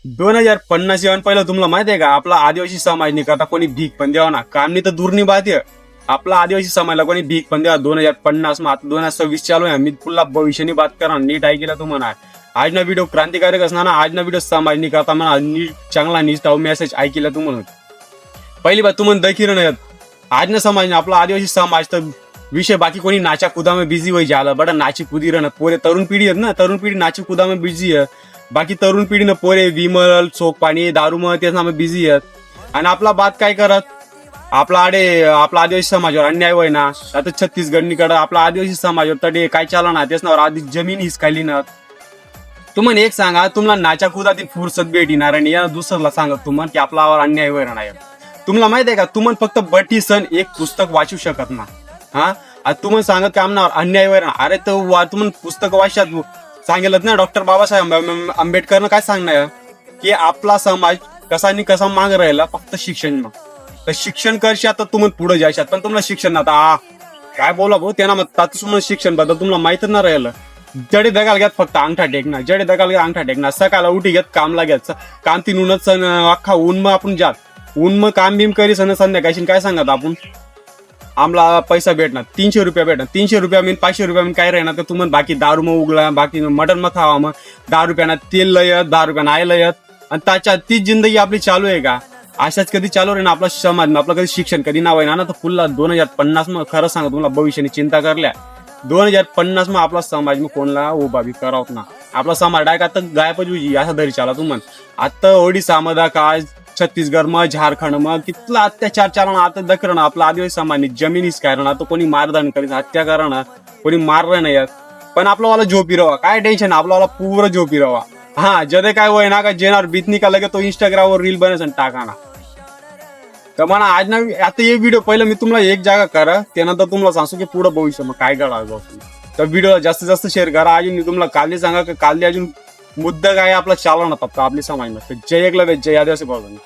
2050 येऊन पहिलं तुम्हाला माहिती आहे का, आपला आदिवासी समाज नाही करता कोणी भीक पण द्यावा ना, कामनी तर दूरनी बात आहे. आपला आदिवासी समाजला कोणी भीक पण द्यावा. 2050 मग आता 2026 चालू आहे. मी पुन्हा भविष्यानी बात करा, नीट ऐकला तुम्हाला. आज ना व्हिडिओ क्रांतिकारक असणार ना, आज ना व्हिडिओ समाज नाही करता म्हणा, नीट चांगला नीट मेसेज ऐकला तुम्हाला. पहिली बात तुम्हाला दखीर नाही आज ना समाज आपला आदिवासी समाज तर विषय बाकी कोणी नाचा कुदामे बिझी व्हायचे आलं बडा नाची कुदी राहणार पोरे तरुण पिढी आहेत ना, तरुण पिढी नाची कुदामे बिझी आहे. बाकी तरुण पिढीनं पोरे विमल चोख पाणी दारू मग त्याच्यामध्ये बिझी आहेत. आणि आपला बात काय करत आपला आदिवासी समाजावर अन्याय होय ना. आता छत्तीसगडनीकडे आपला आदिवासी समाजावर तडे काय चालणार ना, त्याच नावावर आधी जमीन हिसकायली ना. तुम्हाला एक सांगा, तुम्हाला नाचा कुदातील फुरसत भेटणार आणि या दुसऱ्याला सांगत तुम्हाला की आपल्यावर अन्याय होय नाही. तुम्हाला माहित आहे का, तुम्हाला फक्त बटी सण एक पुस्तक वाचू शकत ना. हा तुम्हाला सांगत का आमनावर अन्याय होय ना. अरे तो तुम्हाला पुस्तक वाचत सांगेलच ना. डॉक्टर बाबासाहेब आंबेडकरनं काय सांगणार की आपला समाज कसा आणि कसा माग राहिला फक्त शिक्षण. तर शिक्षण करशी आता तुम्हाला पुढे जायच्यात, पण तुम्हाला शिक्षण आता काय बोला भाऊ त्यांना मग तुम्हाला शिक्षण बद्दल तुम्हाला माहितच ना राहिलं. जडे दगाल घ्यात फक्त अंगठा टेकणार, जडे दगाल घ्या अंगठा टेकणार. सकाळला उठी घेत कामला घ्यायचं, काम तीन उन्हात सण अख्खा ऊन मग आपण जात ऊन मग काम बिम करी सण संध्याकाळी काय सांगत आपण आम्हाला पैसा भेटणार 300 रुपया भेटणार. 300 रुपया मी 500 रुपया मी काय राहणार तर तुम्हाला बाकी दारू मग उगला, बाकी मटन मग खावा, मग 10 रुपयाना तेल लयत 10 रुपयाना आय लयत. आणि त्याच्या तीच जिंदगी आपली चालू आहे का? अशाच कधी चालू आहे ना आपला समाज, आपलं कधी शिक्षण कधी नाव आहे ना. तर पुन्हा 2050 मग खरं सांगा तुम्हाला भविष्याने चिंता करल्या 2050 मग आपला समाज मग कोणला उभा बी करावत ना. आपला समाज डायक आता गायबच होई असा धरी चाला तुम्हाला. आता ओडिसा मध्ये काय छत्तीसगड मग झारखंड मग कितला अत्याचार चालणार. आता दखरणं आपला आदिवासी समाज जमिनीच काय राहणार, तर कोणी मारदान करीत हत्या करणार, कोणी मारलं नाही. पण आपला वाला झोपी रवा काय टेन्शन, आपला वाला पूर्ण झोपी रवा. हा जदे काय होय ना का जेणार बीतनी का लगे तो इंस्टाग्रामवर रील बनायचं टाकाना. तर म्हणा आज ना आता हे व्हिडिओ पहिलं मी तुम्हाला एक जागा करा, त्यानंतर तुम्हाला सांगतो की पुढं भविष्य मग काय करावं. तर व्हिडिओ जास्तीत जास्त शेअर करा. अजून मी तुम्हाला कालही सांगा की कालही अजून मुद्दा काय आपला चालवणार फक्त आपली समाज. जय एकलव्य, जय आदिवासी बाळांनो.